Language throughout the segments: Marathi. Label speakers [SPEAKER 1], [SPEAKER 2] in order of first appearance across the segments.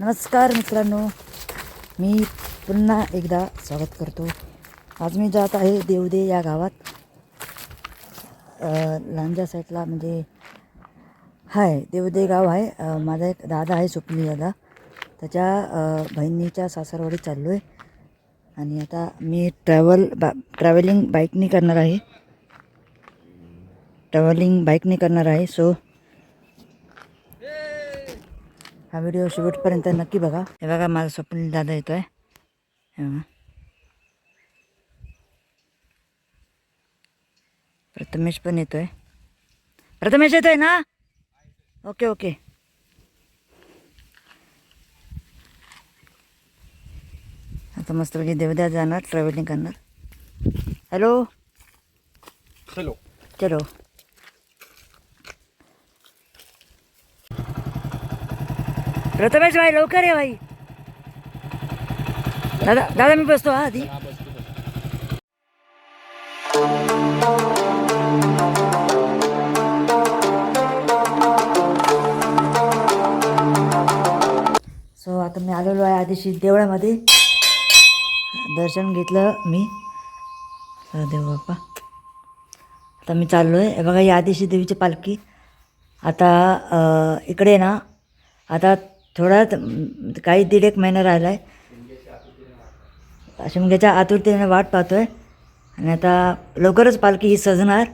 [SPEAKER 1] नमस्कार मित्रांनो, मी पुन्हा एकदा स्वागत करतो. आज मी जात आहे देवदे या गावात. लांजा साईडला म्हणजे हाय देवदे गाव आहे. माझा एक दादा आहे, स्वप्नील दादा, त्याच्या बहिणीच्या सासरवाडीत चाललो आहे. आणि आता मी ट्रॅव्हलिंग बाईकनी करणार आहे. सो हा व्हिडिओ शेवटपर्यंत नक्की बघा. हे बघा, माझा स्वप्नील दादा येतो आहे. प्रथमेश पण येतो आहे. प्रथमेश येतो आहे ना? Okay okay. आता मस्तपैकी देवद्या जाणार, ट्रॅव्हलिंग करणार. हॅलो
[SPEAKER 2] चलो
[SPEAKER 1] चलो. प्रथमेश भाई लवकर ये भाई. दादा दादा मी बसतो हा आधी. सो आता मी आलेलो आहे आदिशी देवळामध्ये. दर्शन घेतलं मी. देव बाप्पा. आता मी चाललो आहे. बघा, ही आदिशी देवीची पालखी. आता इकडे ना, आता थोड्यात काही 1.5 महिना राहिला आहे. शिमग्याच्या आतुरतेने वाट पाहतो आहे. आणि आता लवकरच पालखी ही सजणार.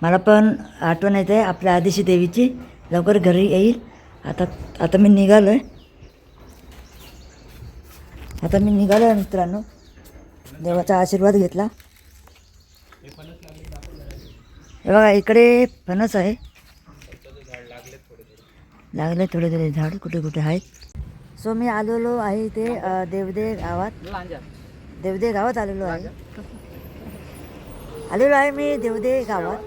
[SPEAKER 1] मला पण आठवण येते आपल्या आदिशी देवीची. लवकर घरी येईल. आता मी निघालो आहे. मित्रांनो, देवाचा आशीर्वाद घेतला. हे बघा, इकडे फणस आहे. लागले थोडे थोडे झाड कुठे कुठे आहेत. सो मी आलेलो आहे इथे देवदे गावात आलेलो आहे. मी देवदे गावात.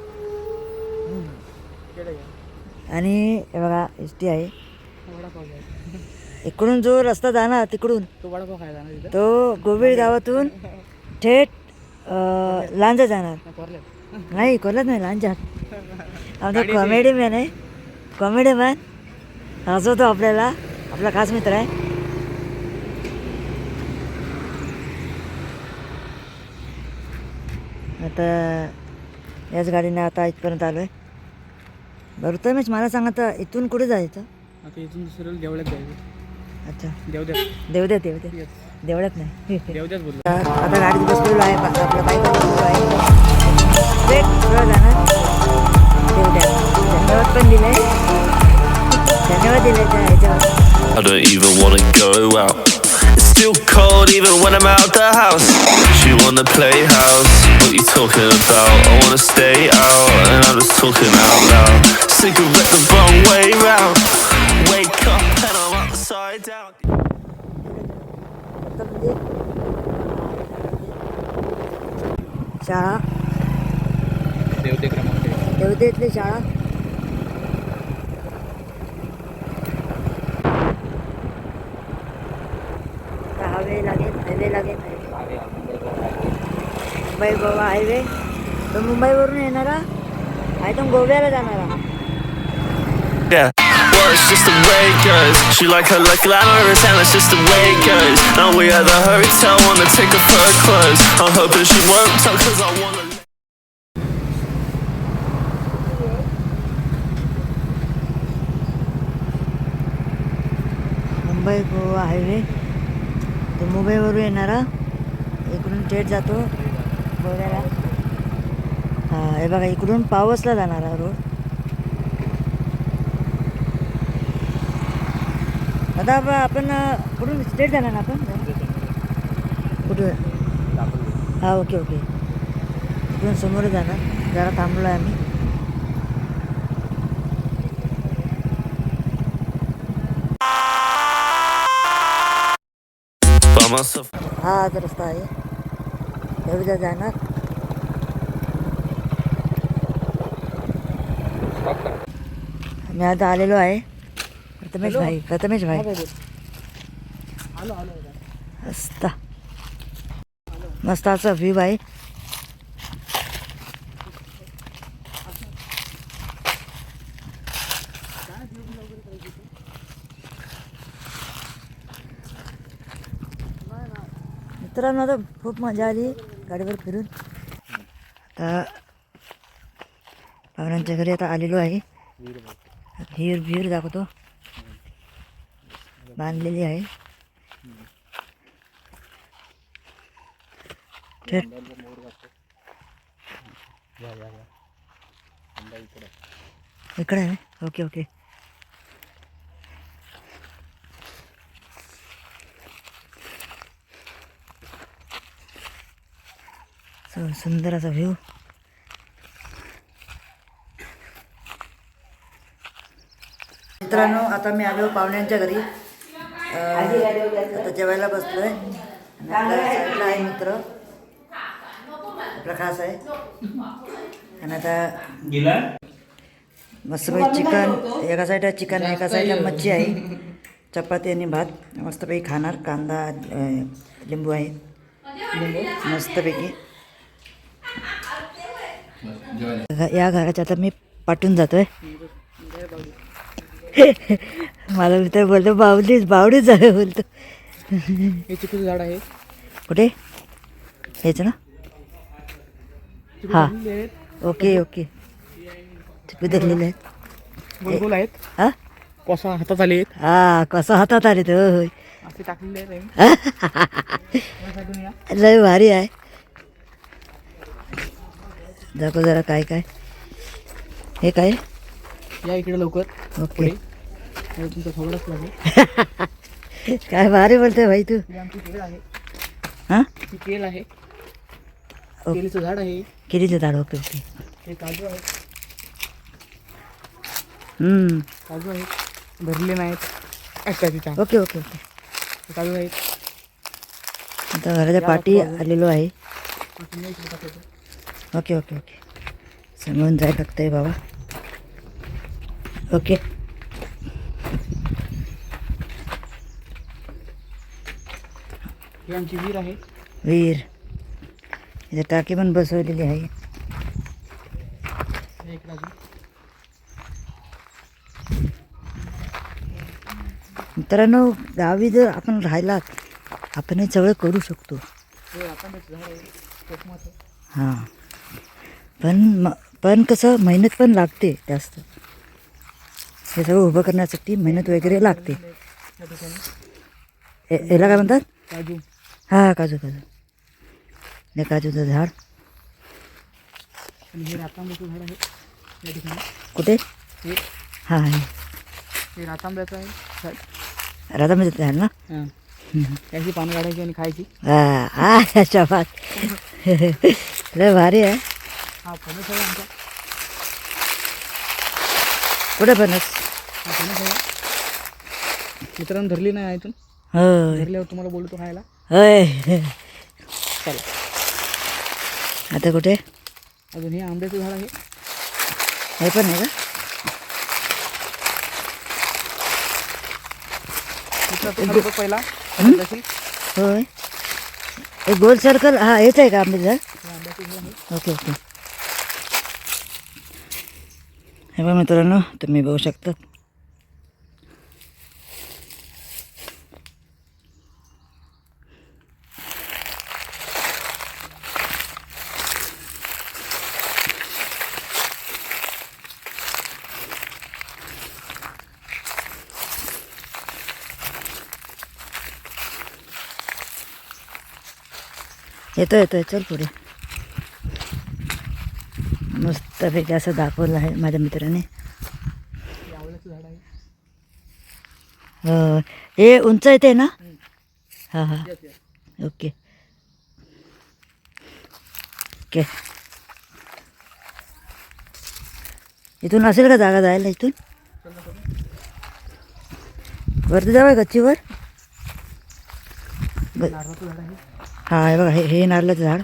[SPEAKER 1] आणि हे बघा, एसटी आहे. इकडून जो रस्ता जाणार तिकडून तो गोबीड गावातून थेट लांजा जाणार. नाही, कोल्हाच नाही, लांजा. आमचा कॉमेडीमॅन आहे. कॉमेडीमॅन हसवतो आपल्याला. आपला खास मित्र आहे. आता याच गाडीने आता इथपर्यंत आलो आहे. बरं तर मला सांगा, आता इथून कुठे जायचं?
[SPEAKER 2] आता इथून सरळ देवळ्यात जायचं.
[SPEAKER 1] अच्छा,
[SPEAKER 2] देवळ्यात
[SPEAKER 1] देवळ्यात नाही,
[SPEAKER 2] देवळ्यात बोललो.
[SPEAKER 1] आता गाडीत बसलेलो आहे. आपल्या बाईकवर बसलेलो आहे. जाणार देवड्यात. धन्यवाद पण दिले. त्या ह्याच्यावर.
[SPEAKER 3] I don't even wanna go out. It's still cold even when I'm out the house. She wanna play house. What you talking about? I wanna stay out and I'm just talking out loud. Cigarette the wrong way round. Wake up and I'm upside down.
[SPEAKER 1] शाळा
[SPEAKER 2] देवते क्रमांक
[SPEAKER 1] देवतेतली शाळा. हायवे लागेल. मुंबई गोवा हायवे. तो मुंबईवरून येणारा आहे, तो गोव्याला जाणारा.
[SPEAKER 3] Yeah. Well, it's just the way it goes. She like her like glamorous and it's just the way it goes. Now we at the hotel, wanna take off her clothes. I'm hoping she won't tell cause I wanna.
[SPEAKER 1] Mumbai Goa highway. तो मुंबईवरून येणारा इकडून थेट जातो गोव्याला. हे बघा, इकडून पावसला जाणारा रोड. आता आपण कुठून स्ट्रेट जाणार ना आपण? कुठं? हां, ओके. इकडून समोर जाणार. जरा थांबलो आहे आम्ही. हा आज रस्ता आहे. देवजा जाणार. मी आता आलेलो आहे. प्रथमेश भाई मस्त असा व्ह्यू आहे. मित्रांनो आता खूप मजा आली गाडीवर फिरून. आता पाहुण्यांच्या घरी आता आलेलो आहे. विहीर दाखवतो, बांधलेली आहे. थेट इकडे आहे. Okay okay. सुंदर असा व्ह्यू. मित्रांनो आता मी आलो पाहुण्यांच्या घरी. आता जेवायला बसलोय. आणि आपल्या साईडला आहे मित्र प्रकाश आहे. आणि आता मस्तपैकी चिकन, एका साईडला चिकन एका साईडला मच्छी आहे. चपाती आणि भात मस्तपैकी खाणार. कांदा लिंबू आहे मस्तपैकी. या घराच्या आता मी पाठून जातोय. मला मित्र बोलतो बावडीच आहे बोलतो.
[SPEAKER 2] हे चिकूचं झाड आहे.
[SPEAKER 1] कुठे हेच ना? हां ओके ओके. चिकू धरलेले आहेत.
[SPEAKER 2] गोल आहेत.
[SPEAKER 1] हां
[SPEAKER 2] कोसा हातात आले आहेत.
[SPEAKER 1] हां कसं हातात आले तर होय.
[SPEAKER 2] असे टाकलेले आहेत.
[SPEAKER 1] लय भारी आहे. दाखव जरा काय काय. हे काय
[SPEAKER 2] या इकडे लवकर.
[SPEAKER 1] ओके.
[SPEAKER 2] तुमचा थोडाच लागेल.
[SPEAKER 1] काय भारी बोलतोय भाई तू.
[SPEAKER 2] ही आमची केळ आहे.
[SPEAKER 1] हां
[SPEAKER 2] ही केळ आहे. केळीचं झाड आहे.
[SPEAKER 1] केळीचं झाड. Okay okay.
[SPEAKER 2] हे काजू आहे. काजू आहेत. भरले नाहीत. अच्छा
[SPEAKER 1] ओके ओके ओके.
[SPEAKER 2] काजू आहेत.
[SPEAKER 1] आता घराच्या पाठी आलेलो आहे. Okay okay okay. समजून जायला लागतंय बाबा. ओके.
[SPEAKER 2] ही आमची विहीर आहे.
[SPEAKER 1] विहीर. इथे टाकी पण बसवलेली आहे.
[SPEAKER 2] हे इकडे अजून.
[SPEAKER 1] मित्रांनो गावी जर आपण राहिलात आपण हे सगळं करू शकतो.
[SPEAKER 2] हे आंब्याचं झाड आहे. कोकमाचं.
[SPEAKER 1] हां पण कसं मेहनत पण लागते जास्त. हे सगळं उभं करण्यासाठी मेहनत वगैरे लागते.
[SPEAKER 2] या ठिकाणी
[SPEAKER 1] याला काय म्हणतात?
[SPEAKER 2] काजू.
[SPEAKER 1] हां काजू. हे काजूचं झाड.
[SPEAKER 2] आणि हे रातांब्याचं झाड आहे. या ठिकाणी
[SPEAKER 1] कुठे?
[SPEAKER 2] हे
[SPEAKER 1] हां
[SPEAKER 2] हे रातांब्याचं आहे.
[SPEAKER 1] राधामध्ये झाड ना?
[SPEAKER 2] हां. त्याची पानं काढायची आणि खायची.
[SPEAKER 1] हां शाबास. लय भारी आहे.
[SPEAKER 2] हा फणस आहे आमचा.
[SPEAKER 1] कुठे फणस?
[SPEAKER 2] हा फणस आहे. मित्रांनो धरली नाही इथून.
[SPEAKER 1] होय
[SPEAKER 2] धरल्यावर तुम्हाला बोलतो खायला.
[SPEAKER 1] होय.
[SPEAKER 2] चला.
[SPEAKER 1] आता कुठे?
[SPEAKER 2] अजून हे आंब्याचं झाड आहे.
[SPEAKER 1] हे पण आहे का?
[SPEAKER 2] मित्रांनो पहिला
[SPEAKER 1] होय. एक गोल सर्कल. हां हेच आहे का आंब्याचं झाड?
[SPEAKER 2] हे आंब्याचं झाड आहे.
[SPEAKER 1] Okay okay. हे बघा मित्रांनो तुम्ही बघू शकता. येतोय चल पुढे. मस्तपैकी असं दाखवलं आहे माझ्या मित्राने.
[SPEAKER 2] हे आवळ्याचं झाड आहे.
[SPEAKER 1] हे उंच येते ना? हां हां ओके ओके. इथून असेल का जागा जायला? इथून वरती जावं गच्चीवर.
[SPEAKER 2] नारळाचं झाड आहे.
[SPEAKER 1] हां हे बघा हे नारळाचं झाड.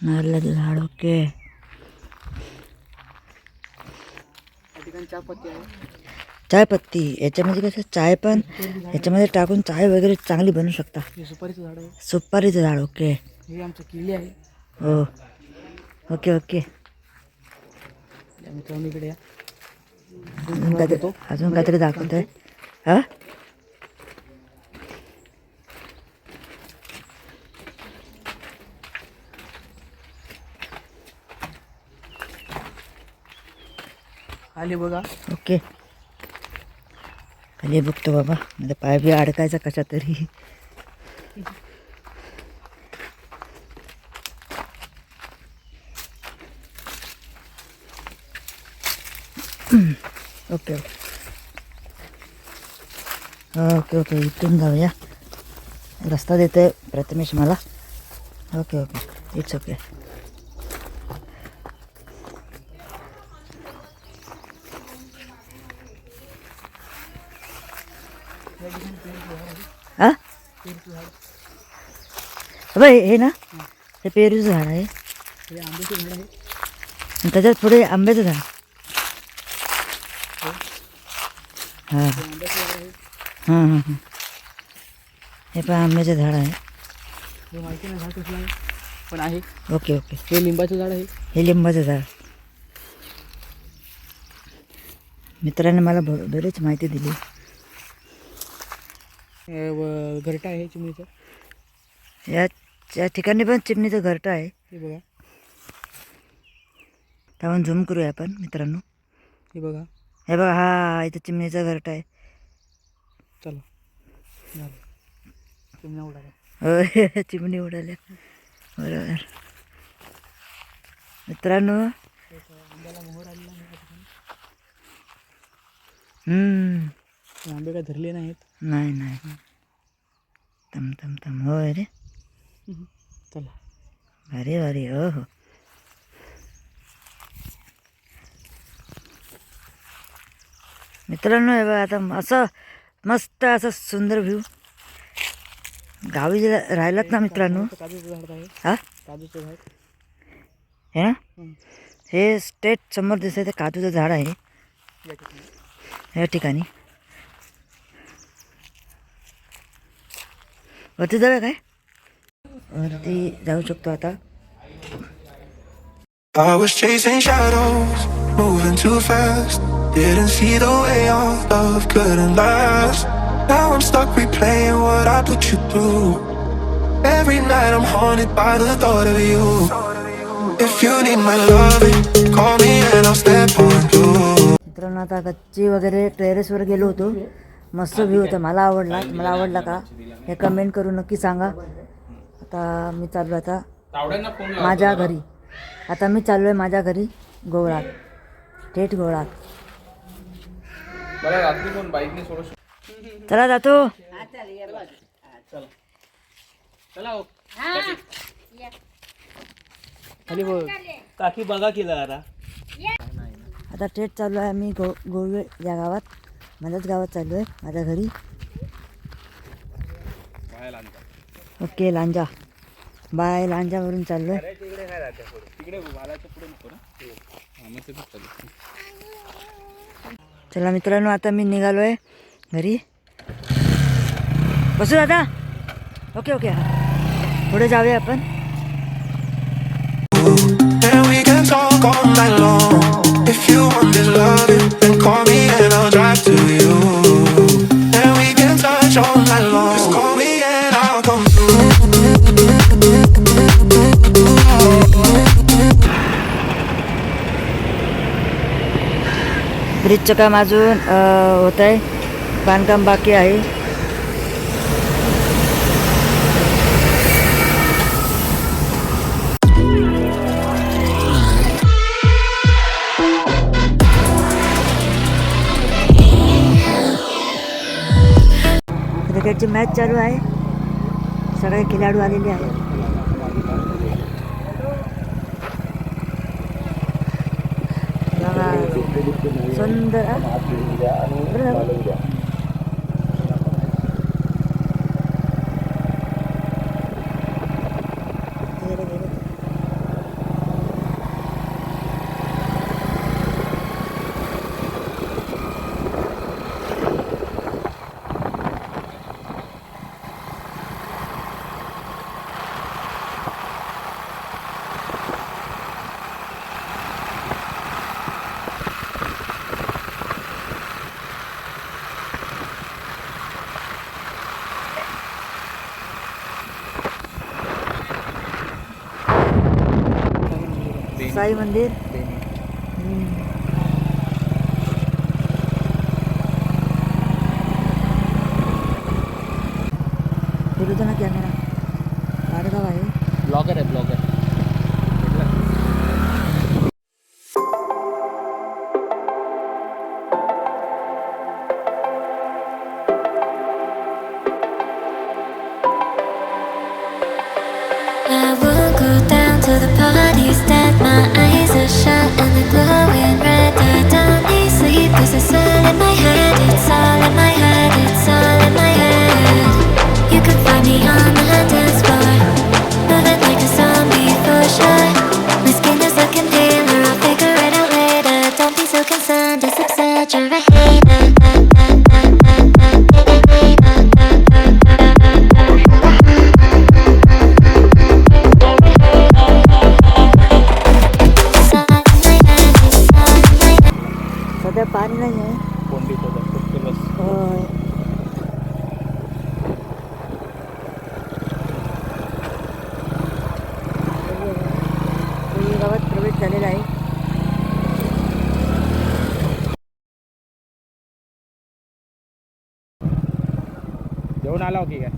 [SPEAKER 1] नारळाचं झाड ओके.
[SPEAKER 2] या ठिकाणी चहापत्ती आहे.
[SPEAKER 1] चायपत्ती. याच्यामध्ये कसं चाय पण याच्यामध्ये टाकून चाय वगैरे चांगली बनवू शकता.
[SPEAKER 2] हे सुपारीचं झाड आहे.
[SPEAKER 1] सुपारीचं झाड ओके.
[SPEAKER 2] हे आमचं किल्ली आहे.
[SPEAKER 1] हो ओके ओके.
[SPEAKER 2] या मित्रांनो इकडे या.
[SPEAKER 1] अजून काहीतरी दाखवतोय. हां
[SPEAKER 2] खाली बघा.
[SPEAKER 1] ओके खाली बघतो बाबा, माझा पाय बी अडकायचा कशा तरी. ओके ओके ओके इथून जाऊया. रस्ता देतोय प्रथमेश मला. Okay okay it's okay. हां बाई हे ना, हे पेरूचं झाड आहे
[SPEAKER 2] हे आंब्याचं झाड आहे.
[SPEAKER 1] आणि त्याच्यात पुढे आंब्याचं झाड. हां
[SPEAKER 2] हे आंब्याचं झाड आहे.
[SPEAKER 1] हां हां हां हे पण आंब्याचं झाड आहे.
[SPEAKER 2] हे माहिती नाही झाड कसलं आहे पण आहे.
[SPEAKER 1] ओके ओके
[SPEAKER 2] हे लिंबाचं झाड आहे.
[SPEAKER 1] हे लिंबाचं झाड. मित्राने मला बरीच माहिती दिली.
[SPEAKER 2] घरटा आहे चिमणीचं.
[SPEAKER 1] या ठिकाणी पण चिमणीचं घरटं आहे.
[SPEAKER 2] हे बघा.
[SPEAKER 1] त्यामुळे झूम करूया आपण मित्रांनो.
[SPEAKER 2] हे बघा.
[SPEAKER 1] हे बघा हा इथं चिमणीचं घरटं आहे.
[SPEAKER 2] चला झालं. चिमण्या उडाल्या.
[SPEAKER 1] होय चिमणी उडाल्या बरोबर मित्रांनो.
[SPEAKER 2] आंब्याला मोहर आलेला आहे या ठिकाणी.
[SPEAKER 1] हम्म
[SPEAKER 2] आंबे काय धरले नाहीत.
[SPEAKER 1] नाही नाही तम तम तम होय रे.
[SPEAKER 2] चला
[SPEAKER 1] भारी भारी हो हो. मित्रांनो हे बघा आता असं मस्त असं सुंदर व्ह्यू. गावी जे राहिलात ना मित्रांनो.
[SPEAKER 2] काजूचं झाड आहे.
[SPEAKER 1] हा
[SPEAKER 2] काजूचं झाड.
[SPEAKER 1] हे ना
[SPEAKER 2] हं.
[SPEAKER 1] हे स्टेट समोर दिसतंय ते काजूचं झाड आहे
[SPEAKER 2] या ठिकाणी.
[SPEAKER 1] या ठिकाणी. वरती जाऊया काय? वरती जाऊ शकतो आता.
[SPEAKER 4] I was chasing shadows, moving too fast. Didn't see the way our love couldn't last. Now I'm stuck replaying what I put you through. Every night I'm haunted by the thought of you. If you need my loving, call me and I'll step on through.
[SPEAKER 1] मित्रांनो आता गच्ची वगैरे टेरेसवर गेलो होतो. मस्त व्ह्यू होता. मला आवडला. मला आवडला का हे कमेंट करून नक्की सांगा. आता मी चाललो आता माझ्या घरी. आता मी चाललो आहे माझ्या घरी गोवळात. थेट गोवळात. चला जातो.
[SPEAKER 2] खाली बघ. काकी बघा केलं आता.
[SPEAKER 1] आता थेट चाललो आहे आम्ही गोवे या गावात. माझ्याच गावात चाललो आहे माझ्या घरी. ओके लांजा बाय लांजावरून चाललो आहे. चला मित्रांनो आता मी निघालो आहे घरी. बसू दादा. ओके ओके पुढे जाऊया आपण.
[SPEAKER 4] And we can talk all night long. If you want this loving, then call me and I'll drive to you. And we can touch all night long. Just call me and I'll come through.
[SPEAKER 1] ब्रिजचं काम अजून होत आहे. बांधकाम बाकी आहे. क्रिकेटची मॅच चालू आहे. सगळे खेळाडू आलेले आहेत. सुंदर साई मंदिर.
[SPEAKER 2] ब्लॉगर आहे blogger.
[SPEAKER 5] I won't go down to the parties that my eyes are shut and they're glowing red. I don't need sleep 'cause it's all in my head. It's all in my head. It's all in my head. You could find me on the dance floor, moving like a zombie for sure. My skin is looking paler. I'll figure it out later. Don't be so concerned. It's absurd. You're a hater.
[SPEAKER 1] सध्या पाणी नाही आहे.
[SPEAKER 2] कोंडीत होतं फक्त बस.
[SPEAKER 1] होय. कोळी गावात प्रवेश झालेला आहे.
[SPEAKER 2] जेवण आला हो की काय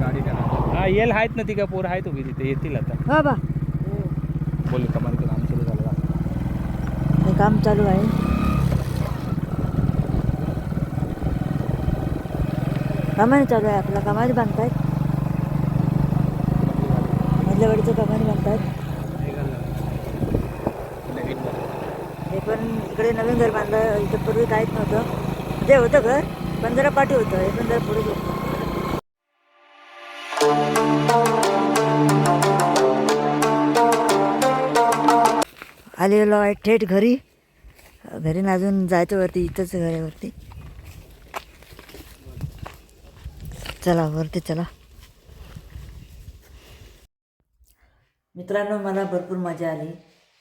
[SPEAKER 2] गाडी करा. हा येल आहेत ना ती का पोरं आहेत उभी तिथे येतील आता.
[SPEAKER 1] हा बा
[SPEAKER 2] बोल कमाल काम सुरू झालं का?
[SPEAKER 1] हे काम चालू आहे. कामाने चालू आहे आपला. कामाने बांधतायत. मधल्या वाडीचं कामाने बांधतायत.
[SPEAKER 2] नवीन
[SPEAKER 1] हे पण इकडे नवीन घर बांधलं. इथं पूर्वी काहीच नव्हतं. जे होतं घर पण जरा पाठी होतं. हे पण जरा पुढे होतं. आलेलो आहे थेट घरी. घरी ना अजून जायचं वरती. इथंच घर आहे वरती. चला वरती चला. मित्रांनो मला भरपूर मजा आली.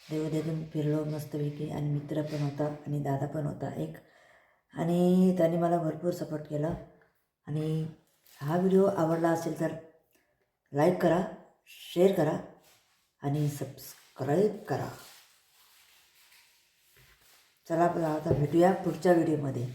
[SPEAKER 1] देवदेवून फिरलो मस्तपैकी. आणि मित्र पण होता आणि दादा पण होता एक. आणि त्याने मला भरपूर सपोर्ट केला. आणि हा व्हिडिओ आवडला असेल तर लाईक करा, शेअर करा आणि सबस्क्राईब करा. चला आपला आता भेटूया पुढच्या व्हिडिओमध्ये.